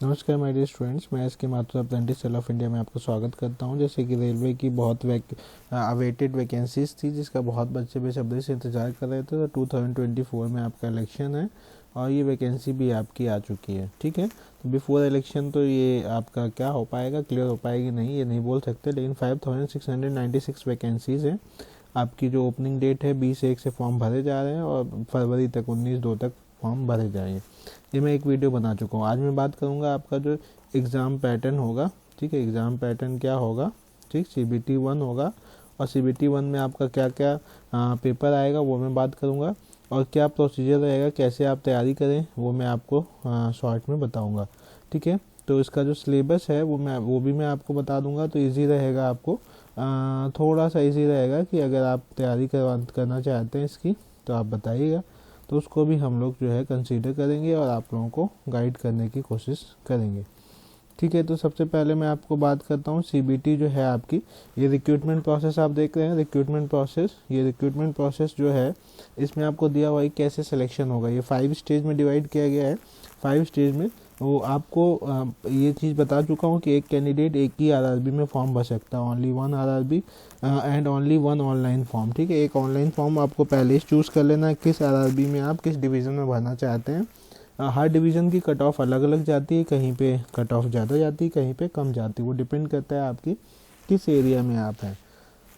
नमस्कार my dear students, मैं S K Mathur apprentice cell of India में आपका स्वागत करता हूं। जैसे कि रेलवे की बहुत अवेटेड वैकेंसीज थी जिसका बहुत बच्चे बेसब्री से इंतजार कर रहे थे। तो 2024 में आपका इलेक्शन है और ये वैकेंसी भी आपकी आ चुकी है। ठीक है, तो बिफोर इलेक्शन तो ये आपका क्या हो पाएगा, क्लियर हो पाएगी नहीं, ये नहीं बोल सकते, लेकिन 5696 वैकेंसीज़ हैं। आपकी जो ओपनिंग डेट है 20/1 से फॉर्म भरे जा रहे हैं और फरवरी तक 19/2 तक फॉर्म भरे जाएंगे। ये मैं एक वीडियो बना चुका हूँ। आज मैं बात करूँगा आपका जो एग्ज़ाम पैटर्न होगा। ठीक है, एग्ज़ाम पैटर्न क्या होगा, ठीक, CBT 1 होगा और CBT 1 में आपका क्या क्या पेपर आएगा वो मैं बात करूँगा, और क्या प्रोसीजर रहेगा, कैसे आप तैयारी करें वो मैं आपको शॉर्ट में बताऊँगा। ठीक है, तो इसका जो सिलेबस है वो भी मैं आपको बता दूँगा, तो ईजी रहेगा आपको, थोड़ा सा ईजी रहेगा कि अगर आप तैयारी करना चाहते हैं इसकी तो आप बताइएगा, तो उसको भी हम लोग जो है कंसीडर करेंगे और आप लोगों को गाइड करने की कोशिश करेंगे। ठीक है, तो सबसे पहले मैं आपको बात करता हूँ CBT जो है आपकी, ये रिक्रूटमेंट प्रोसेस आप देख रहे हैं। रिक्रूटमेंट प्रोसेस, ये रिक्रूटमेंट प्रोसेस जो है इसमें आपको दिया हुआ है कैसे सिलेक्शन होगा। ये 5 स्टेज में डिवाइड किया गया है। 5 स्टेज में वो आपको ये चीज़ बता चुका हूँ कि एक कैंडिडेट एक ही RRB में फॉर्म भर सकता है, only 1 RRB and only 1 online form. ठीक है, एक ऑनलाइन फॉर्म आपको पहले ही चूज़ कर लेना है किस RRB में आप किस डिवीज़न में भरना चाहते हैं। हर डिवीज़न की कट ऑफ अलग अलग जाती है, कहीं पे कट ऑफ ज़्यादा जाती है, कहीं पे कम जाती है, वो डिपेंड करता है आपकी किस एरिया में आप हैं।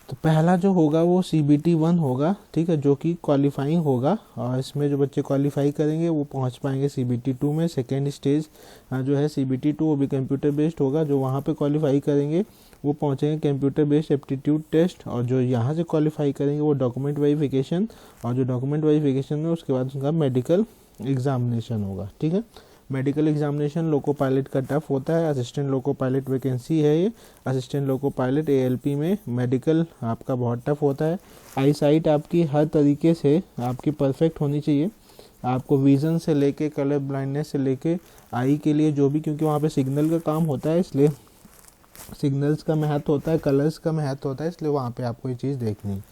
तो पहला जो होगा वो CBT 1 होगा, ठीक है, जो कि क्वालिफाइंग होगा, और इसमें जो बच्चे क्वालिफाई करेंगे वो पहुंच पाएंगे CBT 2 में। सेकेंड स्टेज जो है CBT 2 वो भी कंप्यूटर बेस्ड होगा, जो वहाँ पे क्वालिफाई करेंगे वो पहुँचेंगे कंप्यूटर बेस्ड एप्टीट्यूड टेस्ट, और जो यहाँ से क्वालिफाई करेंगे वो डॉक्यूमेंट वेरिफिकेशन, और जो डॉक्यूमेंट वेरिफिकेशन में उसके बाद उनका मेडिकल एग्जामिनेशन होगा। ठीक है, मेडिकल एग्जामिनेशन लोको पायलट का टफ होता है, असिस्टेंट लोको पायलट वैकेंसी है ये। असिस्टेंट लोको पायलट ALP में मेडिकल आपका बहुत टफ होता है। आई साइट आपकी हर तरीके से आपकी परफेक्ट होनी चाहिए, आपको विज़न से लेके कलर ब्लाइंडनेस से लेके आई के लिए जो भी, क्योंकि वहाँ पे सिग्नल का काम होता है इसलिए सिग्नल्स का महत्व होता है, कलर्स का महत्व होता है, इसलिए वहाँ पे आपको ये चीज़ देखनी है।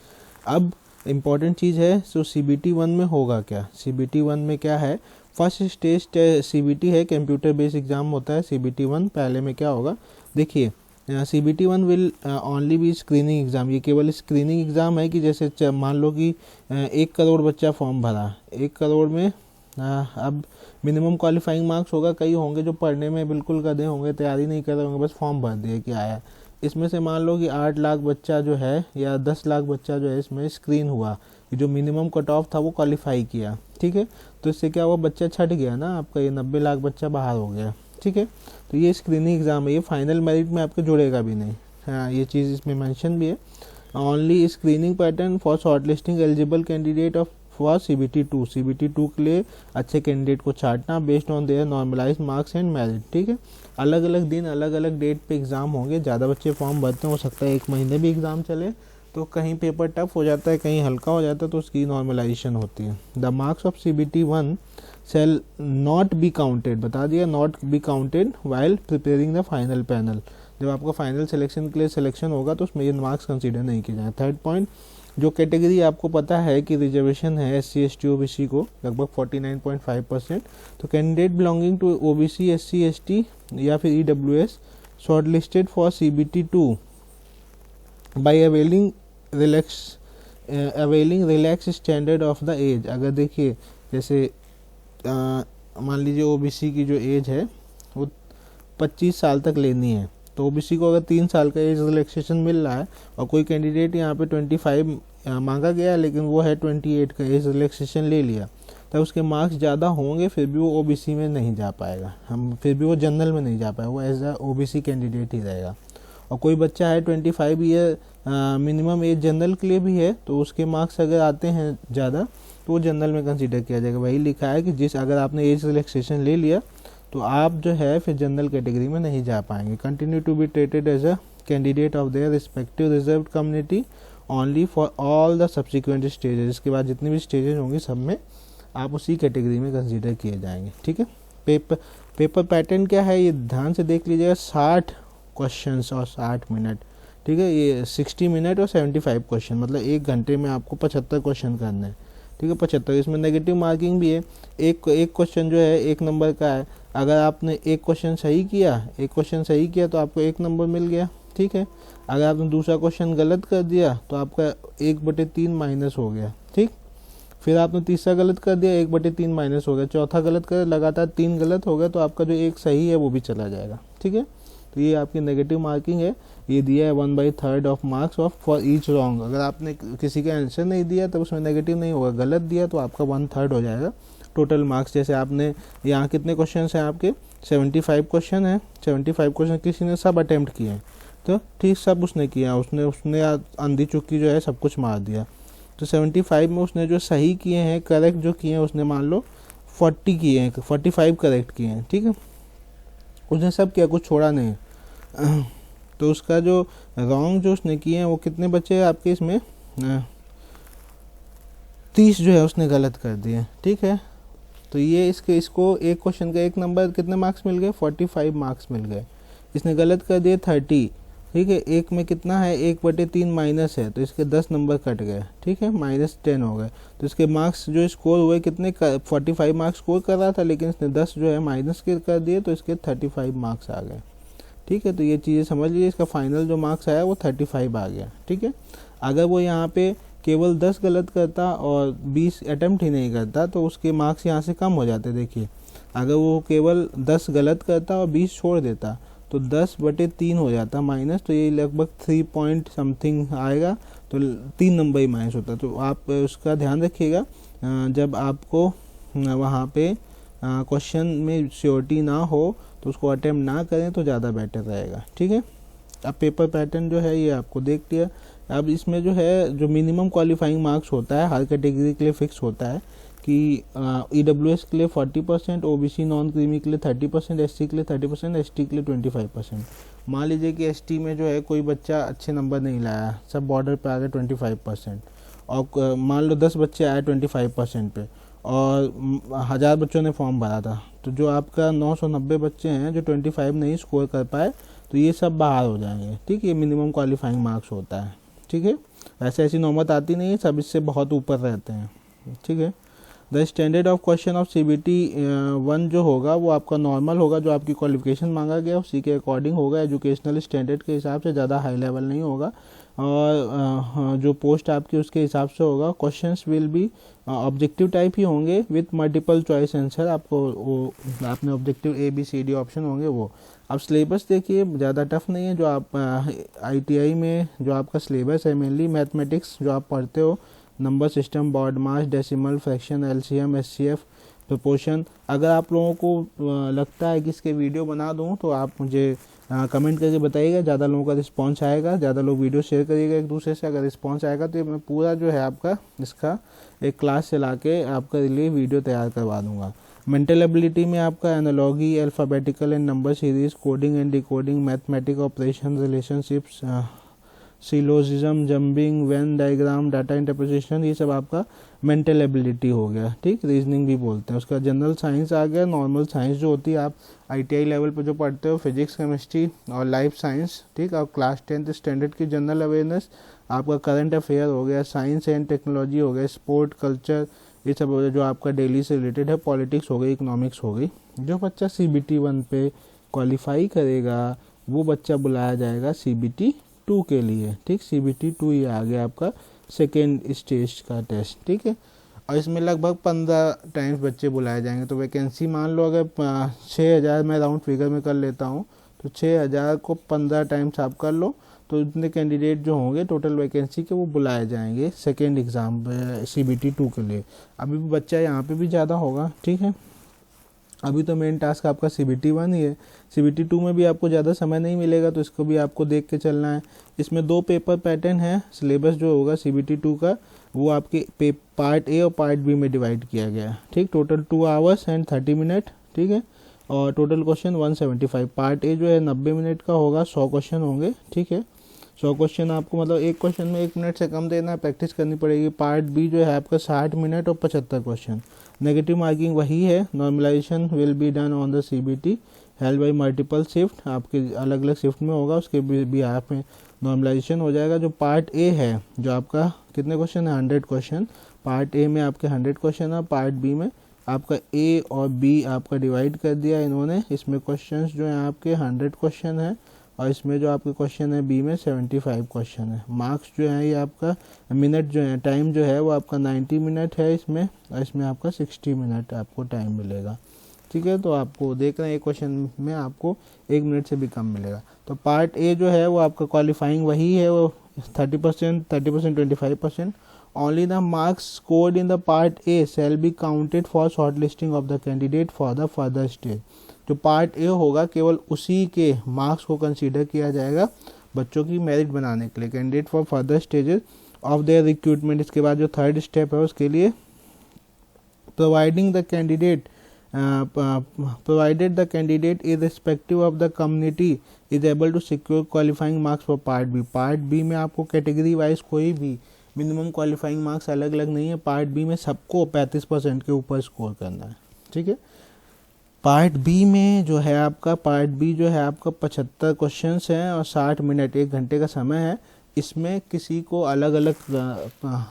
अब इम्पॉर्टेंट चीज़ है, सो CBT 1 में होगा क्या। CBT 1 में क्या है, फर्स्ट स्टेज CBT है, कंप्यूटर बेस्ड एग्जाम होता है CBT 1। पहले में क्या होगा, देखिए CBT 1 will only be screening exam. ये केवल स्क्रीनिंग एग्ज़ाम है कि जैसे मान लो कि 1 करोड़ बच्चा फॉर्म भरा, 1 करोड़ में अब मिनिमम क्वालिफाइंग मार्क्स होगा, कई होंगे जो पढ़ने में बिल्कुल गधे होंगे, तैयारी नहीं कर रहे होंगे, बस फॉर्म भर दिए कि आया। इसमें से मान लो कि 8 लाख बच्चा जो है या 10 लाख बच्चा जो है इसमें स्क्रीन हुआ, जो मिनिमम कट ऑफ था वो क्वालिफाई किया। ठीक है, तो इससे क्या हुआ, बच्चा छट गया ना आपका, ये 90 लाख बच्चा बाहर हो गया। ठीक है, तो ये स्क्रीनिंग एग्ज़ाम है, ये फाइनल मेरिट में आपके जुड़ेगा भी नहीं। हाँ, ये चीज़ इसमें मेंशन भी है, only screening pattern for short listing eligible candidate of for CBT 2। CBT 2 के लिए अच्छे कैंडिडेट को छांटना based on their normalise marks and merit. ठीक है, अलग अलग दिन अलग अलग डेट पे एग्ज़ाम होंगे, ज़्यादा बच्चे फॉर्म भरते हैं, हो सकता है 1 महीने भी एग्ज़ाम चले, तो कहीं पेपर टफ हो जाता है, कहीं हल्का हो जाता है, तो उसकी नॉर्मलाइजेशन होती है। The marks of CBT 1 shall not be counted, बता दिया, not be counted while preparing the final panel. जब आपका फाइनल सिलेक्शन के लिए सिलेक्शन होगा तो उसमें ये मार्क्स कंसीडर नहीं किए जाए। थर्ड पॉइंट, जो कैटेगरी आपको पता है कि रिजर्वेशन है SC ST OBC को लगभग 49.5%, तो candidate belonging to OBC SC ST या फिर EWS shortlisted for CBT 2 by availing relax standard of the age. अगर देखिए जैसे मान लीजिए OBC की जो एज है वो 25 साल तक लेनी है, तो OBC को अगर 3 साल का एज रिलैक्सेशन मिल रहा है और कोई कैंडिडेट यहाँ पे 25 मांगा गया लेकिन वो है 28 का एज रिलैक्सेशन ले लिया, तब उसके मार्क्स ज़्यादा होंगे, फिर भी वो OBC में नहीं जा पाएगा, फिर भी वो जनरल में नहीं जा पाएगा, वो एज अ OBC कैंडिडेट ही रहेगा। और कोई बच्चा है 25 ईयर मिनिमम एज जनरल के लिए भी है, तो उसके मार्क्स अगर आते हैं ज़्यादा तो वो जनरल में कंसीडर किया जाएगा। वही लिखा है कि अगर आपने एज रिलैक्सेशन ले लिया तो आप जो है फिर जनरल कैटेगरी में नहीं जा पाएंगे। Continue to be treated as a candidate of their respective reserved community only for all the subsequent stages. इसके बाद जितनी भी स्टेजेस होंगी सब में आप उसी कैटेगरी में कंसीडर किए जाएंगे। ठीक है, पेपर पैटर्न क्या है ये ध्यान से देख लीजिएगा। 60 क्वेश्चंस और 60 मिनट। ठीक है, ये 60 मिनट और 75 क्वेश्चन, मतलब 1 घंटे में आपको 75 क्वेश्चन करने हैं। ठीक है 75। इसमें नेगेटिव मार्किंग भी है, एक क्वेश्चन जो है 1 नंबर का है, अगर आपने एक क्वेश्चन सही किया तो आपको 1 नंबर मिल गया, ठीक है। अगर आपने दूसरा क्वेश्चन गलत कर दिया तो आपका 1/3 माइनस हो गया, ठीक। फिर आपने तीसरा गलत कर दिया, 1/3 माइनस हो गया, चौथा गलत कर, लगातार 3 गलत हो गया तो आपका जो एक सही है वो भी चला जाएगा, ठीक है। तो ये आपकी नेगेटिव मार्किंग है, ये दिया है 1/3 of marks of for each wrong. अगर आपने किसी का आंसर नहीं दिया तो उसमें नेगेटिव नहीं होगा, गलत दिया तो आपका 1/3 हो जाएगा टोटल मार्क्स। जैसे आपने यहाँ कितने क्वेश्चन हैं आपके 75 क्वेश्चन हैं, 75 क्वेश्चन किसी ने सब अटेम्प्ट किए हैं, तो ठीक सब उसने किया, उसने अंधी चुक्की जो है सब कुछ मार दिया। तो 75 में उसने जो सही किए हैं, करेक्ट जो किए हैं, उसने मान लो 40 किए हैं, 45 करेक्ट किए हैं, ठीक है। उसने सब किया, कुछ छोड़ा नहीं। तो उसका जो रॉन्ग जो उसने किए हैं वो कितने बचे आपके इसमें 30 जो है उसने गलत कर दिए, ठीक है। तो ये इसको एक क्वेश्चन का 1 नंबर कितने मार्क्स मिल गए 45 मार्क्स मिल गए। इसने गलत कर दिए 30, ठीक है। एक में कितना है 1/3 माइनस है तो इसके 10 नंबर कट गए, ठीक है, -10 हो गए। तो इसके मार्क्स जो स्कोर हुए कितने 45 मार्क्स स्कोर कर रहा था, लेकिन इसने 10 जो है माइनस कर दिए तो इसके 35 मार्क्स आ गए, ठीक है। तो ये चीज़ें समझ लीजिए, इसका फाइनल जो मार्क्स आया वो 35 आ गया, ठीक है। अगर वो यहाँ पे केवल 10 गलत करता और 20 अटेम्प्ट ही नहीं करता तो उसके मार्क्स यहाँ से कम हो जाते। देखिए अगर वो केवल 10 गलत करता और 20 छोड़ देता तो 10/3 हो जाता माइनस, तो ये लगभग 3 पॉइंट समथिंग आएगा, तो 3 नंबर ही माइनस होता। तो आप उसका ध्यान रखिएगा जब आपको वहाँ पे क्वेश्चन में श्योरिटी ना हो तो उसको अटेम्प्ट ना करें तो ज़्यादा बेटर रहेगा, ठीक है। अब पेपर पैटर्न जो है ये आपको देख लिया। अब इसमें जो है जो मिनिमम क्वालिफाइंग मार्क्स होता है हर कैटेगरी के लिए फिक्स होता है कि EWS के लिए 40%, OBC नॉन क्रीमी के लिए 30%, SC के लिए 30%, ST के लिए 25%। मान लीजिए कि ST में जो है कोई बच्चा अच्छे नंबर नहीं लाया, सब बॉर्डर पे आ गए 25%, और मान लो 10 बच्चे आए 25% पे और 1000 बच्चों ने फॉर्म भरा था, तो जो आपका 990 बच्चे हैं जो 25 नहीं स्कोर कर पाए तो ये सब बाहर हो जाएंगे, ठीक है। ये मिनिमम क्वालिफाइंग मार्क्स होता है, ठीक है। वैसे ऐसी नौबत आती नहीं है, सब इससे बहुत ऊपर रहते हैं, ठीक है। The standard of question of CBT 1 जो होगा वो आपका नॉर्मल होगा, जो आपकी क्वालिफिकेशन मांगा गया उसी के अकॉर्डिंग होगा, एजुकेशनल स्टैंडर्ड के हिसाब से, ज़्यादा हाई लेवल नहीं होगा, और जो पोस्ट आपकी उसके हिसाब से होगा। Questions will be objective type ही होंगे विथ मल्टीपल चॉइस आंसर, आपको वो आपने ऑब्जेक्टिव ABCD ऑप्शन होंगे वो। अब सिलेबस देखिए ज़्यादा टफ नहीं है, जो आप ITI में जो आपका सिलेबस है मेनली मैथमेटिक्स जो आप पढ़ते हो, number system, BODMAS, decimal, fraction, LCM, SCF, proportion. अगर आप लोगों को लगता है कि इसके वीडियो बना दूं तो आप मुझे कमेंट करके बताइएगा, ज़्यादा लोगों का रिस्पांस आएगा, ज़्यादा लोग वीडियो शेयर करिएगा एक दूसरे से। अगर रिस्पांस आएगा तो मैं पूरा जो है आपका इसका एक क्लास चला के आपके लिए वीडियो तैयार करवा दूंगा। मेंटल एबिलिटी में आपका analogy, alphabetical and number series, coding and decoding, mathematic operation, relationships, syllogism, jumping, Venn diagram, data interpretation, ये सब आपका मेंटल एबिलिटी हो गया, ठीक। रीजनिंग भी बोलते हैं उसका। जनरल साइंस आ गया, नॉर्मल साइंस जो होती है आप ITI लेवल पर जो पढ़ते हो, फिजिक्स, केमिस्ट्री और लाइफ साइंस, ठीक। और क्लास 10th स्टैंडर्ड की जनरल अवेयरनेस आपका करंट अफेयर हो गया, साइंस एंड टेक्नोलॉजी हो गया, स्पोर्ट, कल्चर, ये सब हो गया जो आपका डेली से रिलेटेड है, पॉलिटिक्स हो गई, इकोनॉमिक्स हो गई। जो बच्चा CBT 1 पे क्वालिफाई करेगा वो बच्चा बुलाया जाएगा CBT 2 के लिए, ठीक। CBT 2 ये आ गया आपका सेकेंड स्टेज का टेस्ट, ठीक है। और इसमें लगभग 15 टाइम्स बच्चे बुलाए जाएंगे। तो वैकेंसी मान लो अगर 6000 मैं राउंड फिगर में कर लेता हूँ तो 6000 को 15 टाइम्स आप कर लो तो इतने कैंडिडेट जो होंगे टोटल वैकेंसी के वो बुलाए जाएंगे सेकेंड एग्ज़ाम CBT 2 के लिए। अभी भी बच्चा यहाँ पे भी ज़्यादा होगा, ठीक है। अभी तो मेन टास्क आपका CBT 1 ही है, CBT 2 में भी आपको ज़्यादा समय नहीं मिलेगा तो इसको भी आपको देख के चलना है। इसमें 2 पेपर पैटर्न है, सिलेबस जो होगा CBT 2 का वो आपके पार्ट A और पार्ट B में डिवाइड किया गया है, ठीक। टोटल 2 आवर्स एंड 30 मिनट, ठीक है। और टोटल क्वेश्चन 175। पार्ट A जो है 90 मिनट का होगा, 100 क्वेश्चन होंगे, ठीक है। 100 क्वेश्चन आपको मतलब एक क्वेश्चन में 1 मिनट से कम देना है, प्रैक्टिस करनी पड़ेगी। पार्ट B जो है आपका 60 मिनट और 75 क्वेश्चन। नेगेटिव मार्किंग वही है, normalisation will be done on the CBT held by multiple shift, आपके अलग अलग शिफ्ट में होगा, उसके भी आप में नॉर्मलाइजेशन हो जाएगा। जो पार्ट A है जो आपका कितने क्वेश्चन है 100 क्वेश्चन, पार्ट ए में आपके 100 क्वेश्चन है, पार्ट बी में आपका ए और बी आपका डिवाइड कर दिया इन्होंने। इसमें क्वेश्चंस जो हैं आपके 100 क्वेश्चन है और इसमें जो आपके क्वेश्चन है बी में 75 क्वेश्चन है। मार्क्स जो है ये आपका मिनट जो है, टाइम जो है वो आपका 90 मिनट है इसमें, और इसमें आपका 60 मिनट आपको टाइम मिलेगा। ठीक है, तो आपको देख रहे हैं एक क्वेश्चन में आपको 1 मिनट से भी कम मिलेगा। तो पार्ट ए जो है वो आपका क्वालिफाइंग वही है, वो 30%, 25%। Only the marks scored in the part A shall be counted for short listing of the candidate for the further stage. जो पार्ट ए होगा केवल उसी के मार्क्स को कंसीडर किया जाएगा बच्चों की मेरिट बनाने के लिए, candidate for further stages of their recruitment. इसके बाद जो थर्ड स्टेप है उसके लिए provided the candidate irrespective of the community is able to secure qualifying marks for part B. Part B में आपको कैटेगरी वाइज कोई भी मिनिमम क्वालिफाइंग मार्क्स अलग अलग नहीं है, पार्ट बी में सबको 35% के ऊपर स्कोर करना है। ठीक है, पार्ट बी में जो है आपका 75 क्वेश्चंस हैं और 60 मिनट, 1 घंटे का समय है। इसमें किसी को अलग अलग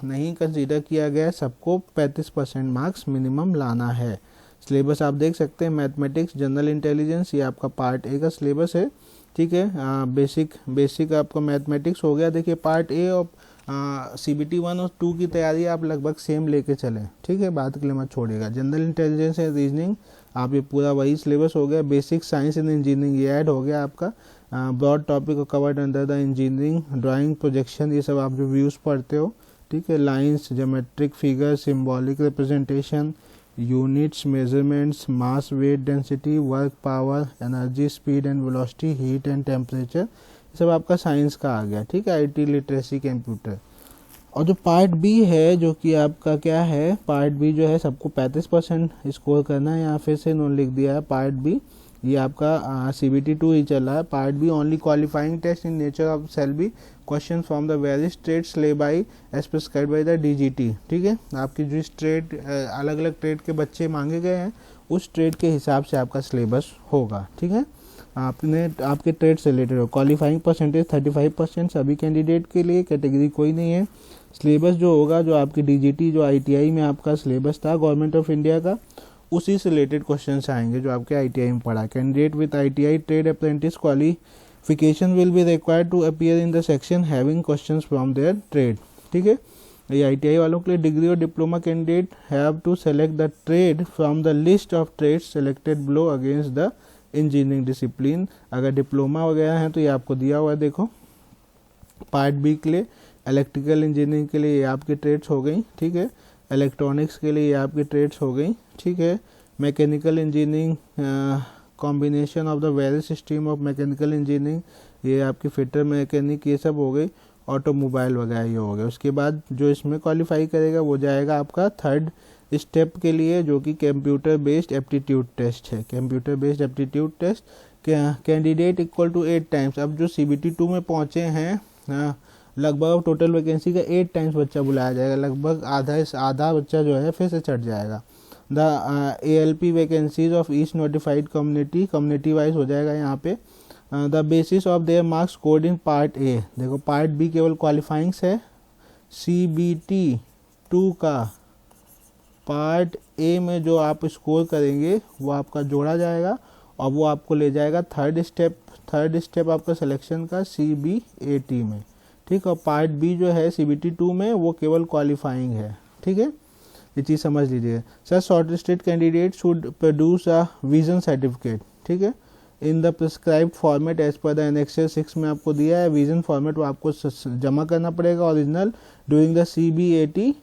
नहीं कंसीडर किया गया है, सबको 35% मार्क्स मिनिमम लाना है। सिलेबस आप देख सकते हैं, मैथमेटिक्स, जनरल इंटेलिजेंस, ये आपका पार्ट ए का सिलेबस है। ठीक है, बेसिक आपका मैथमेटिक्स हो गया। देखिए पार्ट ए और CBT 1 और 2 की तैयारी आप लगभग सेम लेके चलें। ठीक है, बात के लिए मत छोड़िएगा। जनरल इंटेलिजेंस है, रीजनिंग, आप ये पूरा वही सिलेबस हो गया। बेसिक साइंस इन इंजीनियरिंग ये ऐड हो गया आपका। Broad topic covered under the engineering, drawing, projection, ये सब आप जो व्यूज़ पढ़ते हो। ठीक है, lines, geometric figure, symbolic representation, units, measurements, mass, weight, density, work, power, energy, speed and velocity, heat and temperature, ये सब आपका साइंस का आ गया। ठीक है, IT, लिटरेसी, कंप्यूटर। और जो पार्ट बी है जो कि आपका क्या है, पार्ट बी जो है सबको 35% स्कोर करना है। यहाँ फिर से इन्होंने लिख दिया है पार्ट बी, ये आपका CBT 2 ही चल रहा है। Part B only qualifying test in nature of shall be question from the various trades lay by as prescribed by the DGT। ठीक है, आपकी जिस ट्रेड अलग अलग ट्रेड के बच्चे मांगे गए हैं उस ट्रेड के हिसाब से आपका सिलेबस होगा। ठीक है, आपके ट्रेड से रिलेटेड हो। क्वालिफाइंग परसेंटेज 35% सभी कैंडिडेट के लिए, कैटेगरी कोई नहीं है। सिलेबस जो होगा, जो आपकी DGT जो ITI में आपका सिलेबस था गवर्नमेंट ऑफ इंडिया का, उसी से रिलेटेड क्वेश्चन आएंगे जो आपके ITI में पढ़ा। Candidate with ITI trade apprentice qualification will be required to appear in the section having questions from their trade. ठीक है, ये ITI वालों के लिए डिग्री और diploma candidate have to select the trade from the list of trades selected below against the engineering discipline. अगर diploma वगैरह है तो ये आपको दिया हुआ है, देखो। पार्ट बी के लिए इलेक्ट्रिकल इंजीनियरिंग के लिए ये आपकी ट्रेड्स हो गई। ठीक है, इलेक्ट्रॉनिक्स के लिए ये आपकी ट्रेड्स हो गई। ठीक है, mechanical engineering, combination of the various stream of mechanical engineering, ये आपकी फिटर मैकेनिक, ये सब हो गई। ऑटोमोबाइल वगैरह ये हो गया। उसके बाद जो इसमें क्वालिफाई करेगा वो जाएगा आपका थर्ड स्टेप के लिए, जो कि कंप्यूटर बेस्ड एप्टीट्यूड टेस्ट है। Computer based aptitude test candidate equal to 8 times. अब जो CBT 2 में पहुंचे हैं, लगभग टोटल वैकेंसी का 8 टाइम्स बच्चा बुलाया जाएगा, लगभग आधा बच्चा जो है फिर से चढ़ जाएगा। The ALP vacancies of each notified community wise हो जाएगा यहाँ पे। The basis of their marks scored in part A, देखो पार्ट बी केवल क्वालिफाइंग्स है। CBT 2 का पार्ट ए में जो आप स्कोर करेंगे वो आपका जोड़ा जाएगा और वो आपको ले जाएगा थर्ड स्टेप आपका सिलेक्शन का CBAT में। ठीक है, और पार्ट बी जो है CBT 2 में वो केवल क्वालिफाइंग है। ठीक है, ये चीज़ समझ लीजिए। Sir shortlisted candidate should produce a vision certificate. ठीक है, in the prescribed format as per the annexure 6 में आपको दिया है विजन फॉर्मेट, वो आपको जमा करना पड़ेगा original doing the CBAT,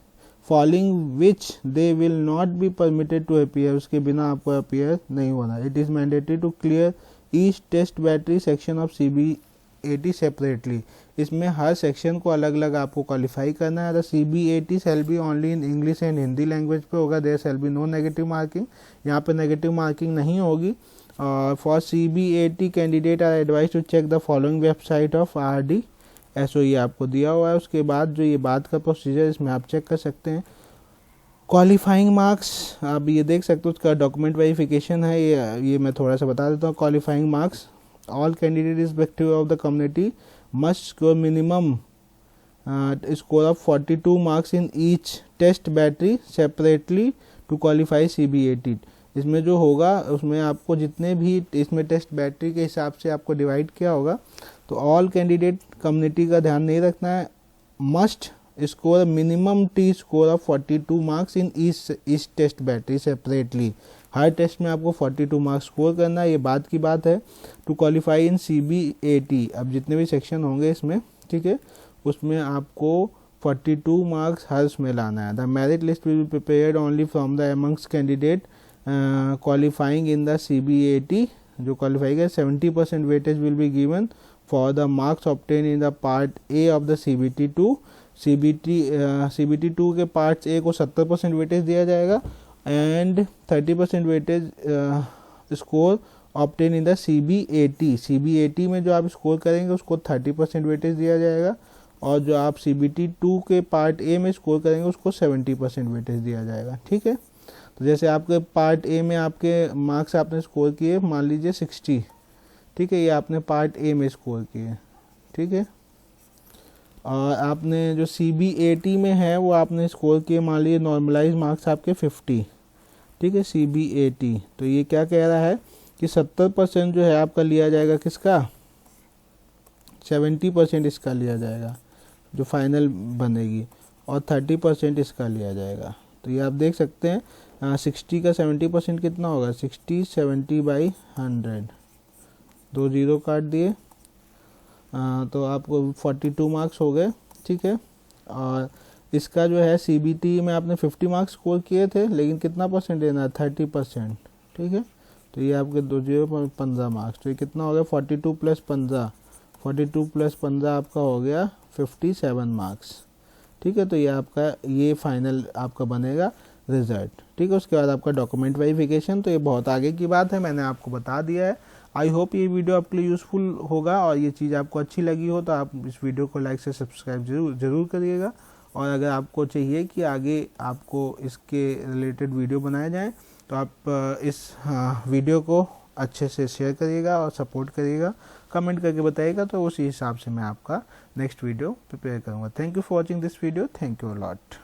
following which they will not be permitted to appear, उसके बिना आपको अपीयर नहीं होना। It is mandatory to clear each test battery section of CBAT separately. इसमें हर सेक्शन को अलग अलग आपको क्वालिफाई करना है। The CBAT shall be only in English and Hindi language पे होगा। There shall be no negative marking, यहाँ पे नेगेटिव मार्किंग नहीं होगी। For CBAT candidate are advise to check the following website of RDSO, ये आपको दिया हुआ है। उसके बाद जो ये बात का प्रोसीजर, इसमें आप चेक कर सकते हैं। क्वालिफाइंग मार्क्स आप ये देख सकते हो, उसका डॉक्यूमेंट वेरिफिकेशन है, ये मैं थोड़ा सा बता देता हूँ। Qualifying marks, all candidate respective of the community must score minimum score of 42 marks in each test battery separately to qualify CBAT। इसमें जो होगा उसमें आपको जितने भी इसमें टेस्ट बैटरी के हिसाब से आपको डिवाइड किया होगा, तो ऑल कैंडिडेट कम्युनिटी का ध्यान नहीं रखना है, must score minimum T score of 42 marks in each test battery separately. हर टेस्ट में आपको 42 मार्क्स स्कोर करना है, ये बात की बात है। टू क्वालिफाई इन CBAT, अब जितने भी सेक्शन होंगे इसमें, ठीक है, उसमें आपको 42 मार्क्स हर उसमें लाना है। The merit list will be prepared only from the amongst candidate qualifying in the CBAT। जो क्वालिफाई है 70% weightage will be given for the marks obtain in the part A of the CBT2। CBT2 के part A को 70% weightage दिया जाएगा and 30% weightage score obtain in the CBAT में जो आप score करेंगे उसको 30% वेटेज दिया जाएगा, और जो आप CBT2 के पार्ट ए में स्कोर करेंगे उसको 70% वेटेज दिया जाएगा। ठीक है, तो जैसे आपके पार्ट ए में आपके मार्क्स आपने स्कोर किए, मान लीजिए 60, ठीक है, ये आपने पार्ट ए में स्कोर किए, ठीक है, और आपने जो CBAT में है वो आपने स्कोर किए मान लीजिए नॉर्मलाइज मार्क्स आपके 50, ठीक है, CBAT। तो ये क्या कह रहा है कि 70% जो है आपका लिया जाएगा, किसका, 70% इसका लिया जाएगा जो फाइनल बनेगी, और 30% इसका लिया जाएगा। तो ये आप देख सकते हैं 60 का 70% कितना होगा, 60 70/100, 2 0 काट दिए, तो आपको 42 मार्क्स हो गए। ठीक है, और इसका जो है CBT में आपने 50 मार्क्स स्कोर किए थे, लेकिन कितना परसेंट देना है, 30%। ठीक है, तो ये आपके 2 0 15 मार्क्स, तो ये कितना हो गया, 42 + 15, 42 + 15 आपका हो गया 57 मार्क्स। ठीक है, तो ये आपका ये फाइनल आपका बनेगा रिजल्ट। ठीक है, उसके बाद आपका डॉक्यूमेंट वेरिफिकेशन, तो ये बहुत आगे की बात है, मैंने आपको बता दिया है। आई होप ये वीडियो आपके लिए यूज़फुल होगा, और ये चीज़ आपको अच्छी लगी हो तो आप इस वीडियो को लाइक से सब्सक्राइब जरूर करिएगा। और अगर आपको चाहिए कि आगे आपको इसके रिलेटेड वीडियो बनाए जाएँ तो आप इस वीडियो को अच्छे से शेयर करिएगा और सपोर्ट करिएगा, कमेंट करके बताइएगा, तो उसी हिसाब से मैं आपका नेक्स्ट वीडियो प्रिपेयर करूँगा। Thank you for watching this video, thank you a lot.